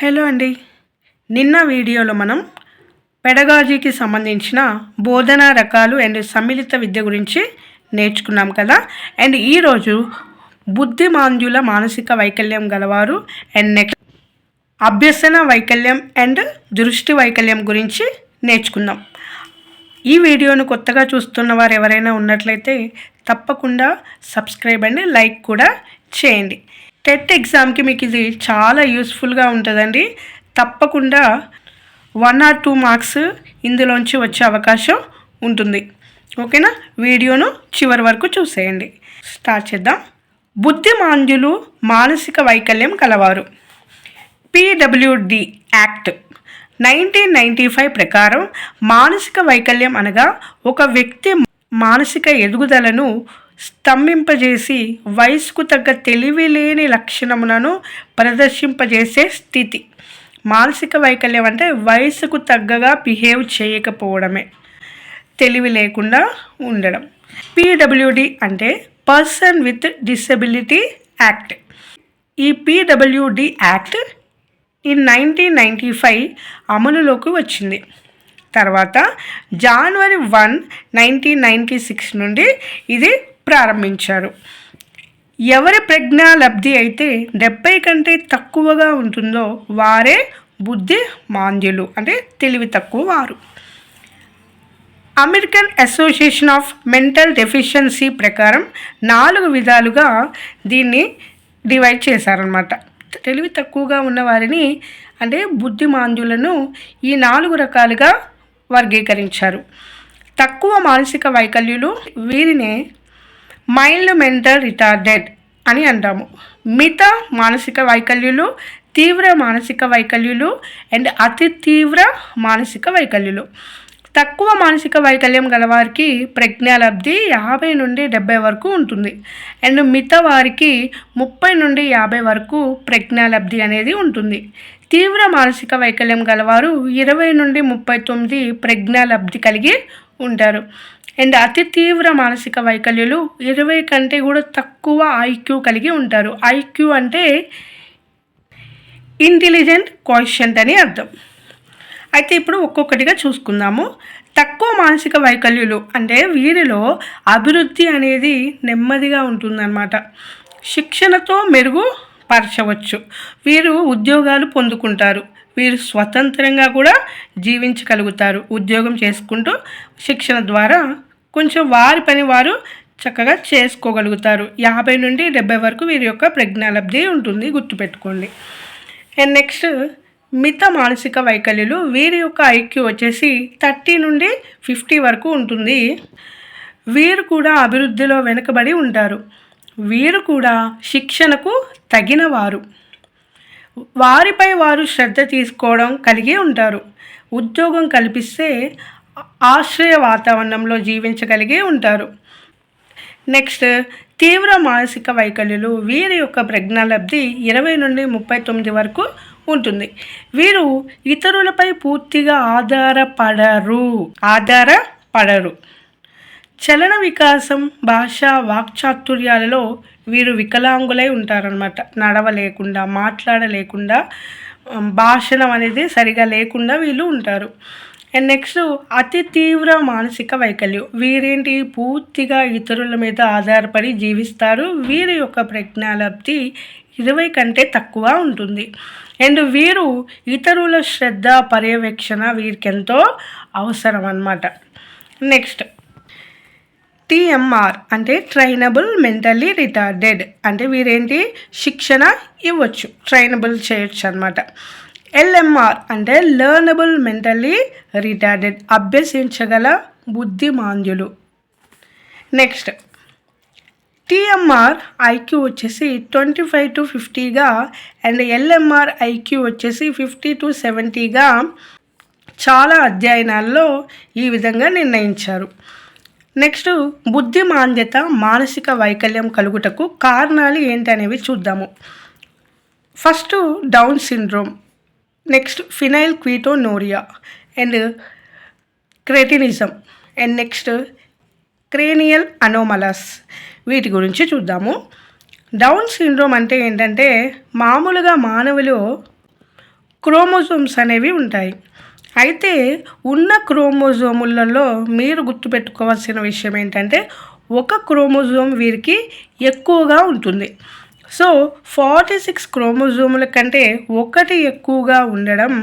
Hello అండి. నిన్న వీడియోలో మనం పెడగాజీకి సంబంధించిన బోధనా రకాలు అండ్ సమ్మిళిత విద్య గురించి నేర్చుకున్నాం కదా. అండ్ ఈరోజు బుద్ధిమాంద్యుల మానసిక వైకల్యం గలవారు అండ్ నెక్స్ట్ అభ్యసన వైకల్యం అండ్ దృష్టి వైకల్యం గురించి నేర్చుకుందాం. ఈ వీడియోను కొత్తగా చూస్తున్న వారు ఎవరైనా ఉన్నట్లయితే తప్పకుండా సబ్స్క్రైబ్ అండి, లైక్ కూడా చేయండి. టెట్ ఎగ్జామ్కి మీకు ఇది చాలా యూస్ఫుల్గా ఉంటుందండి. తప్పకుండా 1 or 2 మార్క్స్ ఇందులోంచి వచ్చే అవకాశం ఉంటుంది. ఓకేనా, వీడియోను చివరి వరకు చూసేయండి. స్టార్ట్ చేద్దాం. బుద్ధిమాంద్యులు మానసిక వైకల్యం కలవారు. PWD యాక్ట్ 1995 ప్రకారం మానసిక వైకల్యం అనగా ఒక వ్యక్తి మానసిక ఎదుగుదలను స్తంభింపజేసి వయసుకు తగ్గ తెలివి లేని లక్షణములను ప్రదర్శింపజేసే స్థితి. మానసిక వైకల్యం అంటే వయసుకు తగ్గగా బిహేవ్ చేయకపోవడమే, తెలివి లేకుండా ఉండడం. PWD అంటే పర్సన్ విత్ డిసెబిలిటీ యాక్ట్. ఈ PWD యాక్ట్ 1995 అమలులోకి వచ్చింది. తర్వాత January 1, 1996 నుండి ఇది ప్రారంభించారు. ఎవరి ప్రజ్ఞా లబ్ధి అయితే 70 కంటే తక్కువగా ఉంటుందో వారే బుద్ధిమాంద్యులు, అంటే తెలివి తక్కువ వారు. American association of mental deficiency ప్రకారం 4 విధాలుగా దీన్ని డివైడ్ చేశారనమాట. తెలివి తక్కువగా ఉన్న వారిని అంటే బుద్ధిమాంద్యులను ఈ 4 రకాలుగా వర్గీకరించారు. తక్కువ మానసిక వైకల్యులు, వీరినే మైల్డ్ మెంటల్ రిటార్డెడ్ అని అంటాము. మిత మానసిక వైకల్యులు, తీవ్ర మానసిక వైకల్యులు అండ్ అతి తీవ్ర మానసిక వైకల్యులు. తక్కువ మానసిక వైకల్యం గలవారికి ప్రజ్ఞాలబ్ధి 50 నుండి 70 వరకు ఉంటుంది. అండ్ మిగతా వారికి 30 నుండి 50 వరకు ప్రజ్ఞాలబ్ధి అనేది ఉంటుంది. తీవ్ర మానసిక వైకల్యం గలవారు 20 నుండి 39 ప్రజ్ఞాలబ్ధి కలిగి ఉంటారు. అండ్ అతి తీవ్ర మానసిక వైకల్యులు 20 కంటే కూడా తక్కువ ఐక్యూ కలిగి ఉంటారు. ఐక్యూ అంటే ఇంటెలిజెంట్ కోఎఫిషియంట్ అని అర్థం. అయితే ఇప్పుడు ఒక్కొక్కటిగా చూసుకుందాము. తక్కువ మానసిక వైకల్యులు అంటే వీరిలో అభివృద్ధి అనేది నెమ్మదిగా ఉంటుందన్నమాట. శిక్షణతో మెరుగుపరచవచ్చు. వీరు ఉద్యోగాలు పొందుకుంటారు. వీరు స్వతంత్రంగా కూడా జీవించగలుగుతారు. ఉద్యోగం చేసుకుంటూ శిక్షణ ద్వారా కొంచెం వారి పని వారు చక్కగా చేసుకోగలుగుతారు. 50 నుండి 70 వరకు వీరి యొక్క ప్రజ్ఞాలబ్ధి ఉంటుంది, గుర్తుపెట్టుకోండి. అండ్ నెక్స్ట్ మిత మానసిక వైకల్యులు, వీరి యొక్క ఐక్యూ వచ్చేసి 30 నుండి 50 వరకు ఉంటుంది. వీరు కూడా అభివృద్ధిలో వెనుకబడి ఉంటారు. వీరు కూడా శిక్షణకు తగినవారు. వారిపై వారు శ్రద్ధ తీసుకోవడం కలిగి ఉంటారు. ఉద్యోగం కల్పిస్తే ఆశ్రయ వాతావరణంలో జీవించగలిగి ఉంటారు. నెక్స్ట్ తీవ్ర మానసిక వైకల్యులు, వీరి యొక్క ప్రజ్ఞాలబ్ధి 20 నుండి 39 వరకు ఉంటుంది. వీరు ఇతరులపై పూర్తిగా ఆధారపడరు. చలన వికాసం, భాష, వాక్చాతుర్యాలలో వీరు వికలాంగులై ఉంటారనమాట. నడవలేకుండా, మాట్లాడలేకుండా, భాషణం అనేది సరిగా లేకుండా వీళ్ళు ఉంటారు. అండ్ నెక్స్ట్ అతి తీవ్ర మానసిక వైకల్యం, వీరేంటి పూర్తిగా ఇతరుల మీద ఆధారపడి జీవిస్తారు. వీరి యొక్క ప్రజ్ఞాలబ్ధి 20 కంటే తక్కువ ఉంటుంది. అండ్ వీరు ఇతరుల శ్రద్ధ, పర్యవేక్షణ వీరికి ఎంతో అవసరం అన్నమాట. నెక్స్ట్ TMR అంటే ట్రైనబుల్ మెంటల్లీ రిటార్డెడ్, అంటే వీరేంటి శిక్షణ ఇవ్వచ్చు, ట్రైనబుల్ చేయొచ్చు అనమాట. LMR అంటే లెర్నబుల్ మెంటల్లీ రిటార్డెడ్, అభ్యసించగల బుద్ధిమాంద్యులు. నెక్స్ట్ TMR ఐక్యూ వచ్చేసి 25 to 50గా అండ్ LMR ఐక్యూ వచ్చేసి 50 to 70గా చాలా అధ్యయనాల్లో ఈ విధంగా నిర్ణయించారు. నెక్స్ట్ బుద్ధిమాంద్యత మానసిక వైకల్యం కలుగుటకు కారణాలు ఏంటనేవి చూద్దాము. First down syndrome, next phenylketonuria and cretinism and next cranial anomalies, వీటి గురించి చూద్దాము. డౌన్ సిండ్రోమ్ అంటే ఏంటంటే మామూలుగా మానవులు క్రోమోజోమ్స్ అనేవి ఉంటాయి. అయితే ఉన్న క్రోమోజోములలో మీరు గుర్తుపెట్టుకోవాల్సిన విషయం ఏంటంటే ఒక క్రోమోజోమ్ వీరికి ఎక్కువగా ఉంటుంది. సో 46 క్రోమోజోముల కంటే ఒకటి ఎక్కువగా ఉండడం,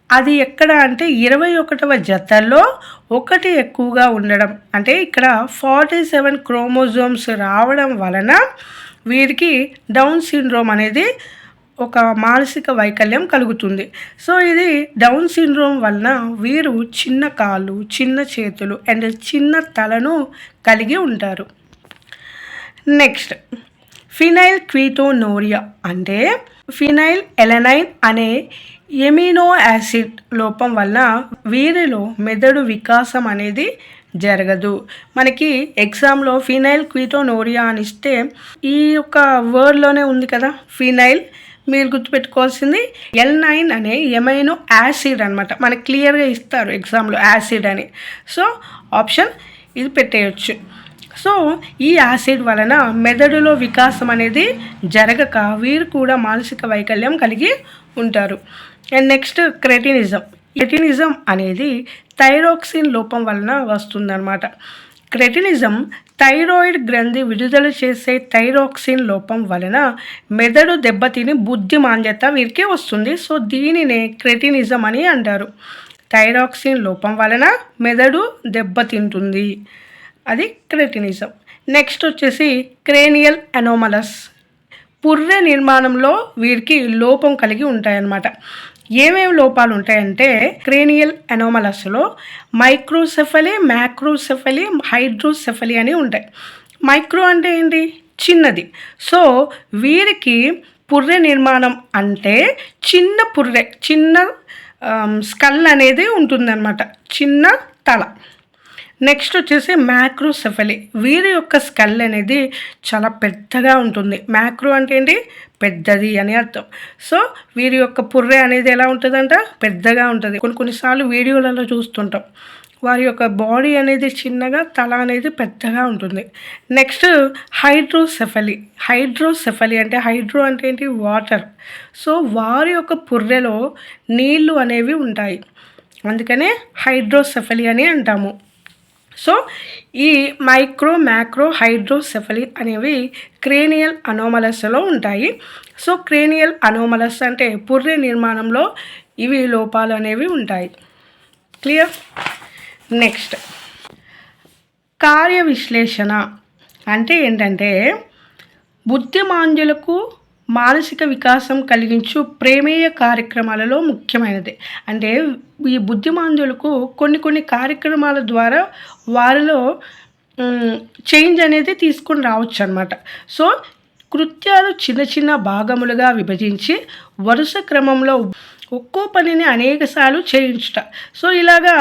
అది ఎక్కడ అంటే 21వ జతలో ఒకటి ఎక్కువగా ఉండడం, అంటే ఇక్కడ 47 క్రోమోజోమ్స్ రావడం వలన వీరికి డౌన్ సిండ్రోమ్ అనేది ఒక మానసిక వైకల్యం కలుగుతుంది. సో ఇది డౌన్ సిండ్రోమ్ వలన వీరు చిన్న కాళ్ళు, చిన్న చేతులు అండ్ చిన్న తలను కలిగి ఉంటారు. నెక్స్ట్ ఫినైల్ క్విటోనూరియా అంటే ఫినైల్ ఎలనైన్ అనే ఎమినో యాసిడ్ లోపం వలన వీరిలో మెదడు వికాసం అనేది జరగదు. మనకి ఎగ్జామ్లో ఫినైల్ క్విటోనూరియా అని ఇస్తే ఈ యొక్క వర్డ్లోనే ఉంది కదా ఫినైల్, మీరు గుర్తుపెట్టుకోవాల్సింది L9 అనే ఎమైనో యాసిడ్ అనమాట. మనకి క్లియర్గా ఇస్తారు ఎగ్జామ్లో యాసిడ్ అని. సో ఆప్షన్ ఇది పెట్టేయచ్చు. సో ఈ యాసిడ్ వలన మెదడులో వికాసం అనేది జరగక వీరు కూడా మానసిక వైకల్యం కలిగి ఉంటారు. అండ్ నెక్స్ట్ క్రెటినిజం అనేది థైరాక్సిన్ లోపం వలన వస్తుందన్నమాట. క్రెటినిజం థైరాయిడ్ గ్రంథి విడుదల చేసే థైరాక్సిన్ లోపం వలన మెదడు దెబ్బతిని బుద్ధిమాంద్యత వీరికి వస్తుంది. సో దీనినే క్రెటినిజం అని అంటారు. థైరాక్సిన్ లోపం వలన మెదడు దెబ్బతింటుంది, అది క్రెటినిజం. నెక్స్ట్ వచ్చేసి క్రేనియల్ అనోమలస్, పుర్రె నిర్మాణంలో వీరికి లోపం కలిగి ఉంటాయన్నమాట. ఏమేమి లోపాలు ఉంటాయంటే క్రేనియల్ అనోమలస్లో మైక్రోసెఫలీ, మ్యాక్రోసెఫలీ, హైడ్రోసెఫలీ అని ఉంటాయి. మైక్రో అంటే ఏంటి? చిన్నది. సో వీరికి పుర్రె నిర్మాణం అంటే చిన్న పుర్రె, చిన్న స్కల్ అనేది ఉంటుందన్నమాట, చిన్న తల. నెక్స్ట్ వచ్చేసి మ్యాక్రోసెఫలీ, వీరి యొక్క స్కల్ అనేది చాలా పెద్దగా ఉంటుంది. మ్యాక్రో అంటే ఏంటి? పెద్దది అని అర్థం. సో వీరి యొక్క పుర్రె అనేది ఎలా ఉంటుందంట? పెద్దగా ఉంటుంది. కొన్నిసార్లు వీడియోలలో చూస్తుంటాం వారి యొక్క బాడీ అనేది చిన్నగా, తల అనేది పెద్దగా ఉంటుంది. నెక్స్ట్ హైడ్రోసెఫలీ అంటే హైడ్రో అంటే ఏంటి? వాటర్. సో వారి యొక్క పుర్రెలో నీళ్లు అనేవి ఉంటాయి, అందుకనే హైడ్రోసెఫలీ అని అంటాము. సో ఈ మైక్రో, మ్యాక్రో, హైడ్రోసెఫలీ అనేవి క్రేనియల్ అనోమలస్లో ఉంటాయి. సో క్రేనియల్ అనోమలస్ అంటే పుర్రె నిర్మాణంలో ఇవి లోపాలు అనేవి ఉంటాయి. క్లియర్? నెక్స్ట్ కార్య విశ్లేషణ అంటే ఏంటంటే బుద్ధిమాంద్యులకు మానసిక వికాసం కలిగించు ప్రేమేయ కార్యక్రమాలలో ముఖ్యమైనది. అంటే ఈ బుద్ధిమాంద్యులకు కొన్ని కార్యక్రమాల ద్వారా వారిలో చేంజ్ అనేది తీసుకొని రావచ్చు అనమాట. సో కృత్యాలు చిన్న భాగములుగా విభజించి వరుస క్రమంలో ఒక్కో పనిని అనేకసార్లు చేయించుట. సో ఇలాగా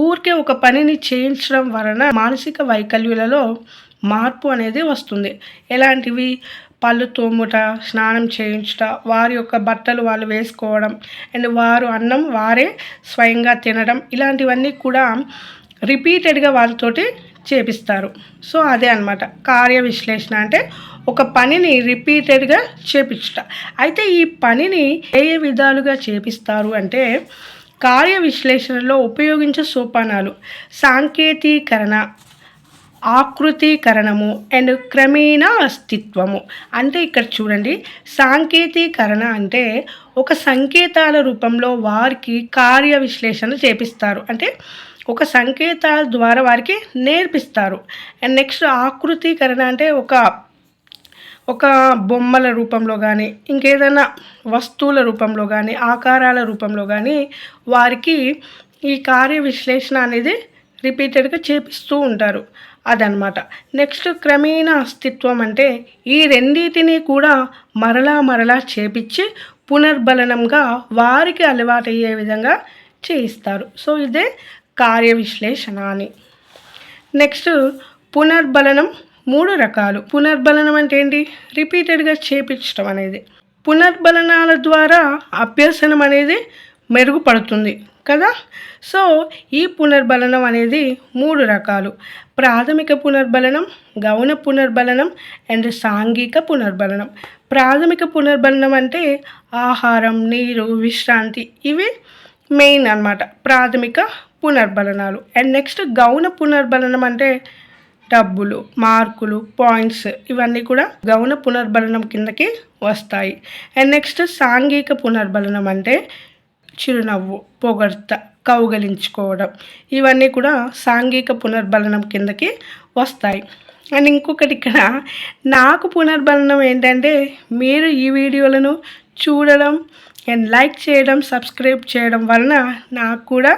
ఊరికే ఒక పనిని చేయించడం వలన మానసిక వైకల్యులలో మార్పు అనేది వస్తుంది. ఎలాంటివి? పళ్ళు తోముట, స్నానం చేయించుట, వారి యొక్క బట్టలు వాళ్ళు వేసుకోవడం, అండ్ వారు అన్నం వారే స్వయంగా తినడం, ఇలాంటివన్నీ కూడా రిపీటెడ్గా వాళ్ళతోటి చేపిస్తారు. సో అదే అన్నమాట కార్య విశ్లేషణ అంటే ఒక పనిని రిపీటెడ్గా చేపించుట. అయితే ఈ పనిని ఏ విధాలుగా చేపిస్తారు అంటే కార్య విశ్లేషణలో ఉపయోగించే సోపానాలు సాంకేతీకరణ, ఆకృతీకరణము అండ్ క్రమేణ అస్తిత్వము. అంటే ఇక్కడ చూడండి, సాంకేతీకరణ అంటే ఒక సంకేతాల రూపంలో వారికి కార్య విశ్లేషణ చేపిస్తారు, అంటే ఒక సంకేతాల ద్వారా వారికి నేర్పిస్తారు. అండ్ నెక్స్ట్ ఆకృతీకరణ అంటే ఒక బొమ్మల రూపంలో కానీ, ఇంకేదైనా వస్తువుల రూపంలో కానీ, ఆకారాల రూపంలో కానీ వారికి ఈ కార్య విశ్లేషణ అనేది రిపీటెడ్గా చేపిస్తూ ఉంటారు, అదనమాట. నెక్స్ట్ క్రమేణ అస్తిత్వం అంటే ఈ రెండింటినీ కూడా మరలా చేపించి పునర్బలనంగా వారికి అలవాటయ్యే విధంగా చేయిస్తారు. సో ఇదే కార్య విశ్లేషణ అని. నెక్స్ట్ పునర్బలనం 3 రకాలు. పునర్బలనం అంటే ఏంటి? రిపీటెడ్గా చేపించడం అనేది. పునర్బలనాల ద్వారా అభ్యసనం అనేది మెరుగుపడుతుంది కదా. సో ఈ పునర్బలనం అనేది 3 రకాలు: ప్రాథమిక పునర్బలనం, గౌణ పునర్బలనం అండ్ సాంఘిక పునర్బలనం. ప్రాథమిక పునర్బలనం అంటే ఆహారం, నీరు, విశ్రాంతి ఇవి మెయిన్ అన్నమాట ప్రాథమిక పునర్బలనాలు. అండ్ నెక్స్ట్ గౌణ పునర్బలనం అంటే డబ్బులు, మార్కులు, పాయింట్స్ ఇవన్నీ కూడా గౌణ పునర్బలనం కిందకి వస్తాయి. అండ్ నెక్స్ట్ సాంఘిక పునర్బలనం అంటే చిరునవ్వు, పొగడ్త, కౌగలించుకోవడం ఇవన్నీ కూడా సాంఘిక పునర్బలనం కిందకి వస్తాయి. అండ్ ఇంకొకటి ఇక్కడ నాకు పునర్బలనం ఏంటంటే మీరు ఈ వీడియోలను చూడడం అండ్ లైక్ చేయడం, సబ్స్క్రైబ్ చేయడం వలన నాకు కూడా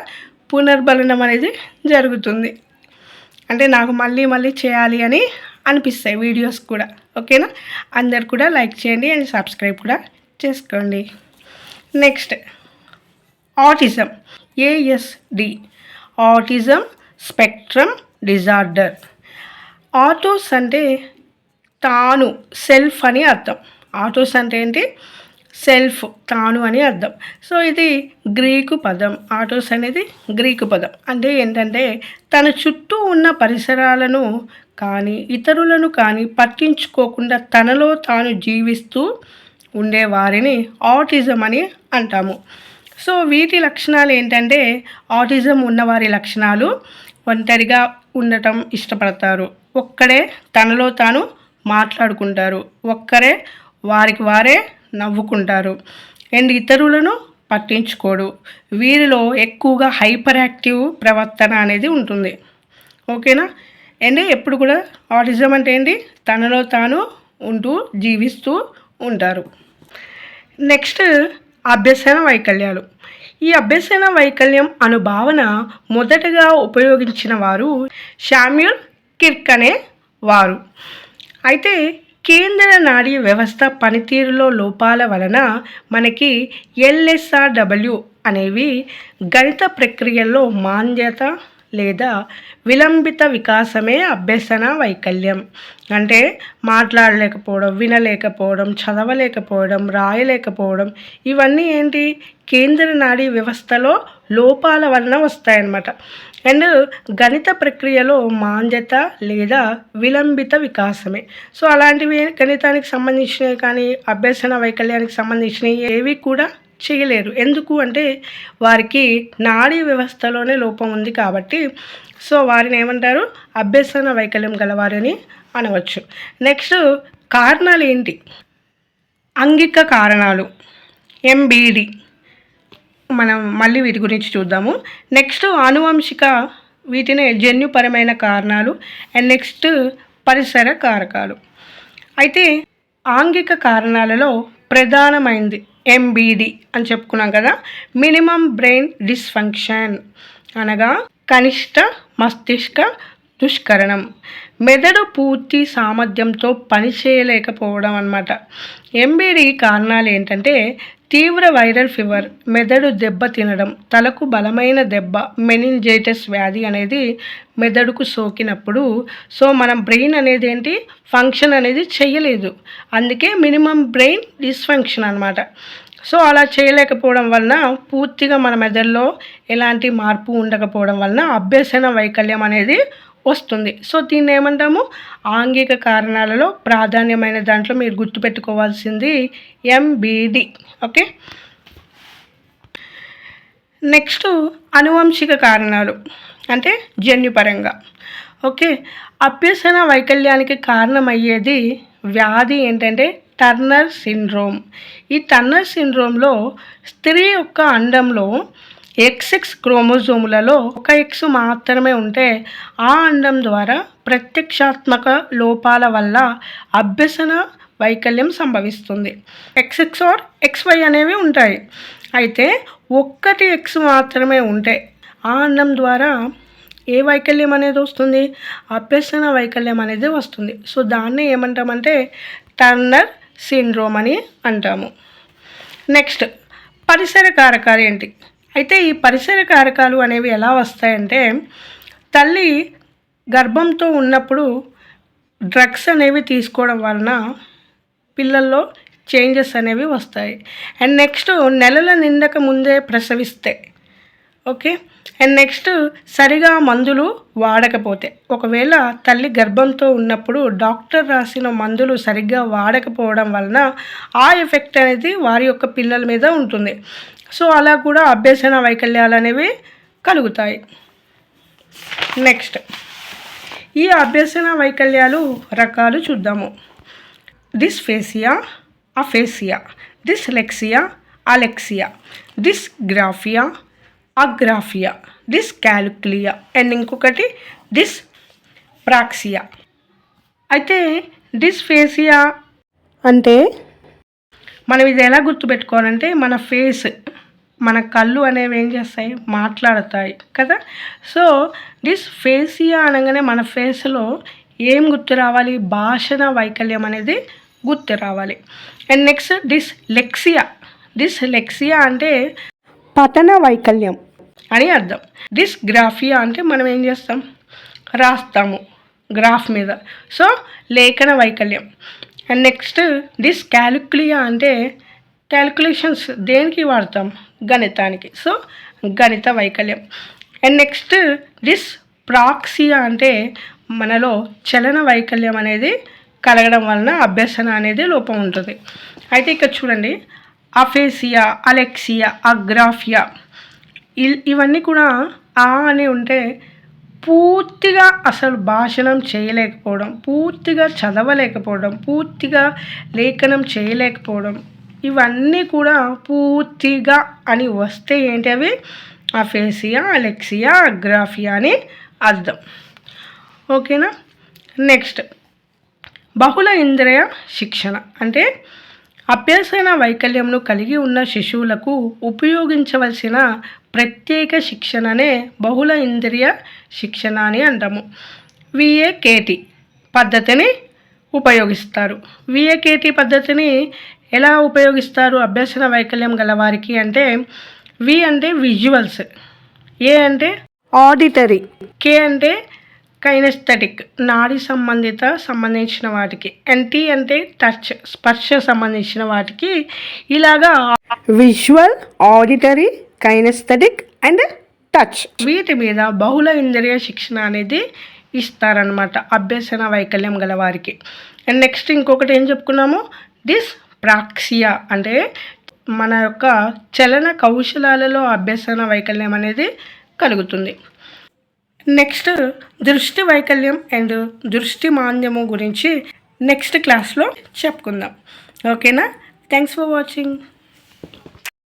పునర్బలనం అనేది జరుగుతుంది. అంటే నాకు మళ్ళీ మళ్ళీ చేయాలి అని అనిపిస్తాయి వీడియోస్ కూడా. ఓకేనా, అందరు కూడా లైక్ చేయండి అండ్ సబ్స్క్రైబ్ కూడా చేసుకోండి. Next autism, ASD, autism spectrum disorder. Autos అంటే తాను, సెల్ఫ్ అని అర్థం. ఆటోస్ అంటే ఏంటి? సెల్ఫ్, తాను అని అర్థం. సో ఇది గ్రీకు పదం. ఆటోస్ అనేది గ్రీకు పదం. అంటే ఏంటంటే తన చుట్టూ ఉన్న పరిసరాలను కానీ ఇతరులను కానీ పట్టించుకోకుండా తనలో తాను జీవిస్తూ ఉండేవారిని ఆటిజం అని అంటాము. సో వీటి లక్షణాలు ఏంటంటే ఆటిజం ఉన్నవారి లక్షణాలు ఒంటరిగా ఉండటం ఇష్టపడతారు, ఒక్కడే తనలో తాను మాట్లాడుకుంటారు, ఒక్కరే వారికి వారే నవ్వుకుంటారు అండ్ ఇతరులను పట్టించుకోడు. వీరిలో ఎక్కువగా హైపర్ యాక్టివ్ ప్రవర్తన అనేది ఉంటుంది. ఓకేనా, అండ్ ఎప్పుడు కూడా ఆటిజం అంటే ఏంటి? తనలో తాను ఉంటూ జీవిస్తూ ఉంటారు. నెక్స్ట్ అభ్యసన వైకల్యాలు. ఈ అభ్యసన వైకల్యం అను భావన మొదటగా ఉపయోగించిన వారు శామ్యూల్ కిర్క్ అనే వారు. అయితే కేంద్ర నాడీ వ్యవస్థ పనితీరులో లోపాల వలన మనకి LSRW అనేవి గణిత ప్రక్రియల్లో మాంద్యత లేదా విలంబిత వికాసమే అభ్యసన వైకల్యం. అంటే మాట్లాడలేకపోవడం, వినలేకపోవడం, చదవలేకపోవడం, రాయలేకపోవడం ఇవన్నీ ఏంటి? కేంద్ర నాడీ వ్యవస్థలో లోపాల వలన వస్తాయన్నమాట. అండ్ గణిత ప్రక్రియలో మాంద్యత లేదా విలంబిత వికాసమే. సో అలాంటివి గణితానికి సంబంధించినవి కానీ అభ్యసన వైకల్యానికి సంబంధించినవి ఏవి కూడా చేయలేరు. ఎందుకు అంటే వారికి నాడీ వ్యవస్థలోనే లోపం ఉంది కాబట్టి. సో వారిని ఏమంటారు? అభ్యసన వైకల్యం గలవారని అనవచ్చు. నెక్స్ట్ కారణాలు ఏంటి? అంగిక కారణాలు, MBD. మనం మళ్ళీ వీటి గురించి చూద్దాము. నెక్స్ట్ ఆనువంశిక, వీటినే జన్యుపరమైన కారణాలు. అండ్ నెక్స్ట్ పరిసర కారకాలు. అయితే ఆంగిక కారణాలలో ప్రధానమైనది MBD అని చెప్పుకున్నాం కదా. మినిమం బ్రెయిన్ డిస్ఫంక్షన్ అనగా కనిష్ట మస్తిష్క దుష్కరణం, మెదడు పూర్తి సామర్థ్యంతో పనిచేయలేకపోవడం అన్నమాట. MBD కారణాలు ఏంటంటే తీవ్ర వైరల్ ఫీవర్, మెదడు దెబ్బ తినడం, తలకు బలమైన దెబ్బ, మెనింజైటిస్ వ్యాధి అనేది మెదడుకు సోకినప్పుడు సో మనం బ్రెయిన్ అనేది ఏంటి? ఫంక్షన్ అనేది చేయలేదు. అందుకే మినిమం బ్రెయిన్ డిస్ఫంక్షన్ అనమాట. సో అలా చేయలేకపోవడం వలన పూర్తిగా మన మెదడులో ఎలాంటి మార్పు ఉండకపోవడం వలన అభ్యసన వైకల్యం అనేది వస్తుంది. సో దీన్ని ఏమంటాము? ఆంగిక కారణాలలో ప్రాధాన్యమైన దాంట్లో మీరు గుర్తుపెట్టుకోవాల్సింది MBD. ఓకే, నెక్స్ట్ అనువంశిక కారణాలు అంటే జన్యుపరంగా. ఓకే, అభ్యసన వైకల్యానికి కారణమయ్యేది వ్యాధి ఏంటంటే టర్నర్ సిండ్రోమ్. ఈ టర్నర్ సిండ్రోమ్లో స్త్రీ యొక్క అండంలో XX క్రోమోజోములలో ఒక X మాత్రమే ఉంటే ఆ అండం ద్వారా ప్రత్యక్షాత్మక లోపాల వల్ల అభ్యసన వైకల్యం సంభవిస్తుంది. XX or XY అనేవి ఉంటాయి. అయితే ఒక్కటి X మాత్రమే ఉంటే ఆ అండం ద్వారా ఏ వైకల్యం అనేది వస్తుంది? అభ్యసన వైకల్యం అనేది వస్తుంది. సో దాన్ని ఏమంటామంటే టర్నర్ సిండ్రోమ్ అని అంటాము. నెక్స్ట్ పరిసర కారకాలు ఏంటి? అయితే ఈ పరిసర కారకాలు అనేవి ఎలా వస్తాయంటే తల్లి గర్భంతో ఉన్నప్పుడు డ్రగ్స్ అనేవి తీసుకోవడం వలన పిల్లల్లో చేంజెస్ అనేవి వస్తాయి. అండ్ నెక్స్ట్ నెలల నిండక ముందే ప్రసవిస్తే, ఓకే, అండ్ నెక్స్ట్ సరిగా మందులు వాడకపోతే, ఒకవేళ తల్లి గర్భంతో ఉన్నప్పుడు డాక్టర్ రాసిన మందులు సరిగ్గా వాడకపోవడం వలన ఆ ఎఫెక్ట్ అనేది వారి యొక్క పిల్లల మీద ఉంటుంది. సో అలా కూడా అభ్యసన వైకల్యాలు అనేవి కలుగుతాయి. నెక్స్ట్ ఈ అభ్యసన వైకల్యాలు రకాలు చూద్దాము. Dysphasia, aphasia, dyslexia, alexia, dysgraphia, agraphia, dyscalculia and ఇంకొకటి డిస్ప్రాక్సియా. అయితే డిస్ఫేసియా అంటే మనం ఇది ఎలా గుర్తుపెట్టుకోవాలంటే, మన ఫేస్, మన కళ్ళు అనేవి ఏం చేస్తాయి, మాట్లాడతాయి కదా. సో డిస్ఫేసియా అనగానే మన ఫేస్లో ఏం గుర్తు రావాలి, భాషణ వైకల్యం అనేది గుర్తు రావాలి. And next dyslexia. డిస్లెక్సియా అంటే పఠన వైకల్యం అని అర్థం. డిస్గ్రాఫియా అంటే మనం ఏం చేస్తాం, రాస్తాము గ్రాఫ్ మీద, సో లేఖన వైకల్యం. అండ్ నెక్స్ట్ డిస్కాల్కులియా అంటే క్యాల్కులేషన్స్ దేనికి వాడతాం, గణితానికి, సో గణిత వైకల్యం. అండ్ నెక్స్ట్ డిస్ప్రాక్సియా అంటే మనలో చలన వైకల్యం అనేది కలగడం వలన అభ్యసన అనేది లోపం ఉంటుంది. అయితే ఇక్కడ చూడండి, అఫేసియా, అలెక్సియా, అగ్రాఫియా ఇవన్నీ కూడా అని ఉంటే పూర్తిగా అసలు భాషణం చేయలేకపోవడం, పూర్తిగా చదవలేకపోవడం, పూర్తిగా లేఖనం చేయలేకపోవడం, ఇవన్నీ కూడా పూర్తిగా అని వస్తే ఏంటి అవి అఫేసియా, అలెక్సియా, అగ్రాఫియా అని అర్థం. ఓకేనా. నెక్స్ట్ బహుళ ఇంద్రియ శిక్షణ అంటే అభ్యసన వైకల్యంను కలిగి ఉన్న శిశువులకు ఉపయోగించవలసిన ప్రత్యేక శిక్షణనే బహుళ ఇంద్రియ శిక్షణ అని అంటాము. విఏకేటి పద్ధతిని ఉపయోగిస్తారు. విఏకేటి పద్ధతిని ఎలా ఉపయోగిస్తారు అభ్యసన వైకల్యం గలవారికి అంటే, వి అంటే విజువల్స్, ఏ అంటే ఆడిటరీ, కే అంటే కైనెస్థెటిక్ నాడీ సంబంధించిన వాటికి, అండ్ టీ అంటే టచ్ స్పర్శ సంబంధించిన వాటికి. ఇలాగా visual, auditory, kinesthetic and touch వీటి మీద బహుళ ఇంద్రియ శిక్షణ అనేది ఇస్తారనమాట అభ్యసన వైకల్యం గల వారికి. అండ్ నెక్స్ట్ ఇంకొకటి ఏం చెప్పుకున్నాము, డిస్ప్రాక్సియా అంటే మన యొక్క చలన కౌశలాలలో అభ్యసన వైకల్యం అనేది కలుగుతుంది. నెక్స్ట్ దృష్టి వైకల్యం అండ్ దృష్టి మాంద్యము గురించి నెక్స్ట్ క్లాస్లో చెప్పుకుందాం. ఓకేనా. Thanks for watching.